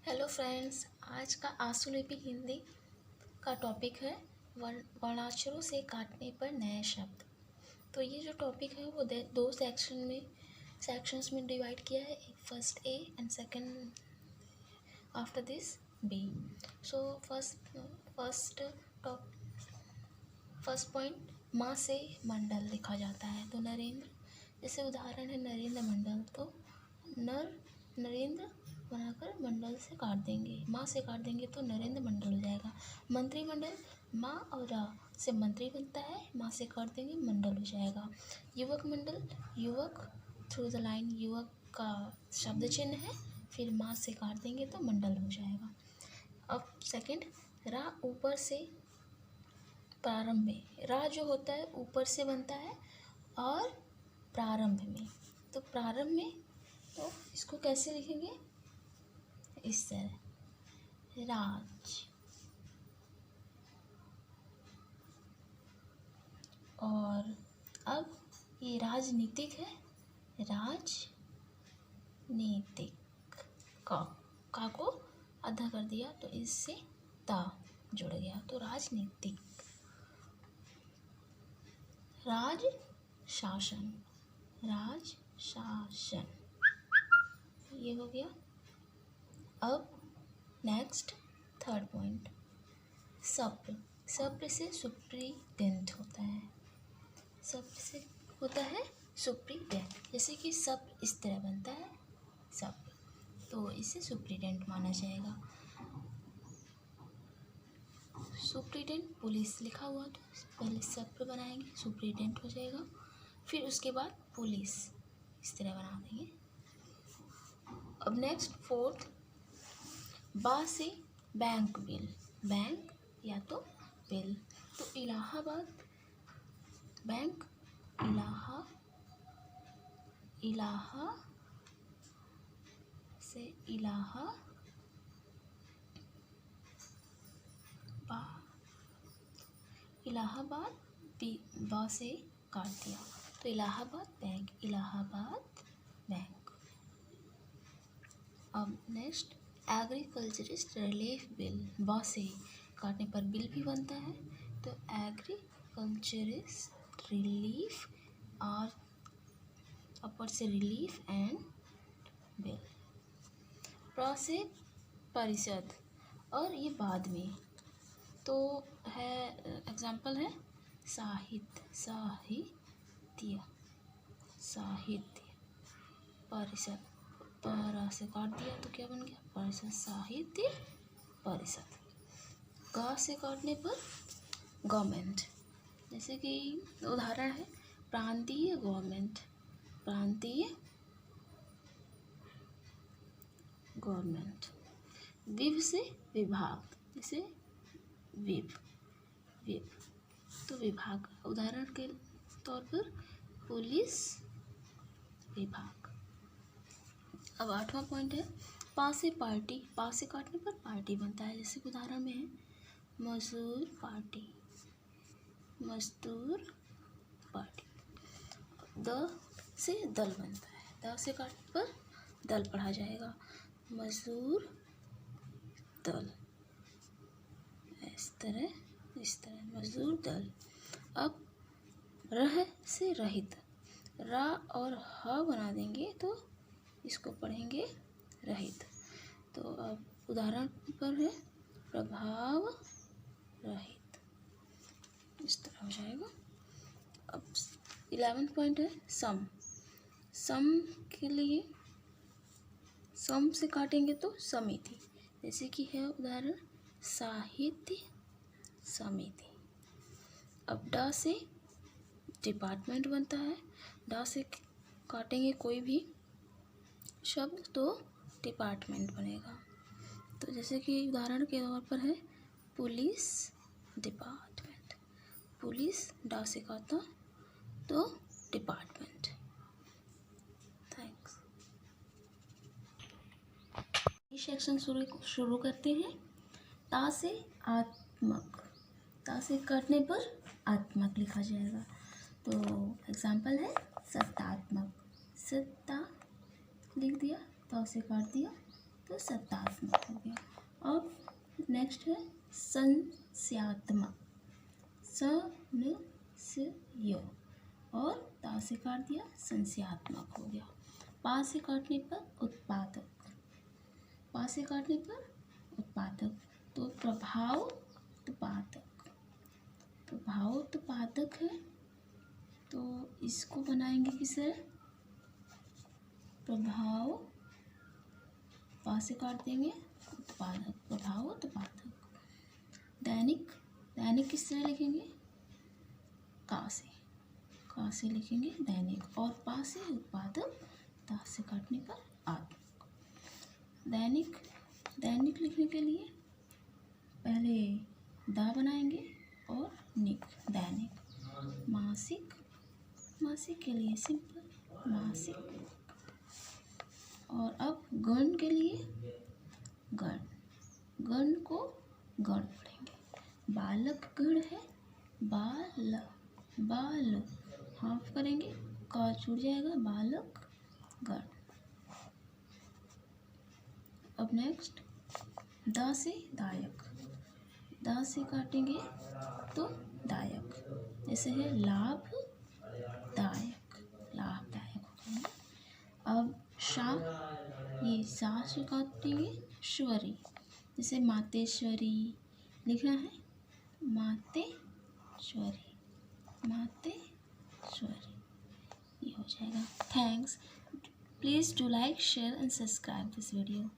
Hello friends, आज का आशुलिपि हिंदी का टॉपिक है वर्णाक्षरों से काटने पर नए शब्द। तो ये जो टॉपिक है वो दो सेक्शंस में डिवाइड किया है, एक first A and second after this B. So first point, माँ से मंडल लिखा जाता है। तो नरेंद्र, जैसे उदाहरण है नरेंद्र मंडल, तो नरेंद्र बनाकर मंडल से काट देंगे, माँ से काट देंगे तो नरेंद्र मंडल हो जाएगा। मंत्रिमंडल, माँ और रा से मंत्री बनता है, माँ से काट देंगे मंडल हो जाएगा। युवक मंडल, युवक थ्रू द लाइन युवक का शब्द चिन्ह है, फिर माँ से काट देंगे तो मंडल हो जाएगा। अब सेकंड, रा ऊपर से प्रारंभ में, रा जो होता है ऊपर से बनता है और प्रारंभ में, तो प्रारंभ में तो इसको कैसे लिखेंगे, इस तरह राज। और अब ये राजनीतिक है, राजनीतिक का को आधा कर दिया तो इससे ता जुड़ गया, तो राजनीतिक। राज शासन, ये हो गया। अब नेक्स्ट थर्ड पॉइंट, सप्र से सुप्रीटेंडेंट होता है, सप्र से होता है सुप्रीटेंडेंट। जैसे कि सप्र इस तरह बनता है सप्र, तो इसे सुप्रीटेंडेंट माना जाएगा। सुप्रीटेंडेंट पुलिस लिखा हुआ तो पहले सप्र बनाएंगे, सुप्रीटेंडेंट हो जाएगा, फिर उसके बाद पुलिस इस तरह बना देंगे। अब नेक्स्ट फोर्थ, बा से बैंक बिल, बैंक या तो बिल, तो इलाहाबाद बैंक, इलाहा से इलाहाबाद बा से काट दिया तो इलाहाबाद बैंक, इलाहाबाद बैंक। अब नेक्स्ट, एग्रीकल्चरिस्ट रिलीफ बिल, बा से काटने पर बिल भी बनता है, तो एग्रीकल्चरिस्ट रिलीफ और अपर से रिलीफ एंड बिल। प्र से परिषद, और ये बाद में तो है, एग्जाम्पल है साहित्य परिषद, पर से काट दिया तो क्या बन गया परिषद, साहित्य परिषद। गा से काटने पर गवर्नमेंट, जैसे कि उदाहरण है प्रांतीय गवर्नमेंट, विभ से विभाग, जैसे विभ, तो विभाग, उदाहरण के तौर पर पुलिस विभाग। अब 8वां पॉइंट है, पा से पार्टी, पा से काटने पर पार्टी बनता है, जैसे उदाहरण में है मजदूर पार्टी, द से दल बनता है, द से काटने पर दल पढ़ा जाएगा, मजदूर दल, इस तरह मजदूर दल। अब रह से रहित, रा और ह बना देंगे तो इसको पढ़ेंगे रहित, तो अब उदाहरण पर है प्रभाव रहित, इस तरह हो जाएगा। अब 11 पॉइंट है सम के लिए, सम से काटेंगे तो समिति, जैसे कि है उदाहरण साहित्य समिति। अब डा से डिपार्टमेंट बनता है, डा से काटेंगे कोई भी शब्द तो डिपार्टमेंट बनेगा, तो जैसे कि उदाहरण के तौर पर है पुलिस डिपार्टमेंट, पुलिस डा से काटा तो डिपार्टमेंट। थैंक्स। ये सेक्शन शुरू करते हैं। ता से आत्मक, ता से काटने पर आत्मक लिखा जाएगा, तो एग्जाम्पल है सत्तात्मक, सत्ता लिख दिया, ता से काट दिया तो शब्दात्मक हो गया। अब नेक्स्ट है संस्यात्मक, स न स य और ता से काट दिया, संस्यात्मक हो गया। पा से काटने पर उत्पादक, पा से काटने पर उत्पादक, तो प्रभाव उत्पादक, प्रभाव उत्पादक है तो इसको बनाएंगे किसे, प्रभाव, पा से काट देंगे उत्पादक, प्रभाव उत्पादक। दैनिक, दैनिक किस तरह लिखेंगे, का से लिखेंगे दैनिक, और पा से उत्पादक, ता से काटने पर आत्मक। दैनिक, दैनिक लिखने के लिए पहले दा बनाएंगे और निक, दैनिक। मासिक, मासिक के लिए सिंपल मासिक। और अब गण के लिए गण, गण को गण पढ़ेंगे। बालक गण है, बाल, बाल हाफ करेंगे, का छूट जाएगा, बालक गण। अब नेक्स्ट दा से दायक, दा से काटेंगे तो दायक, जैसे है लाभ दायक, लाभदायक हो जाएंगे। अब शा, ये सा से काटेंगे श्वरी, जैसे मातेश्वरी लिखना है, मातेश्वरी, मातेश्वरी, ये हो जाएगा। Thanks, please do like, share and subscribe this video.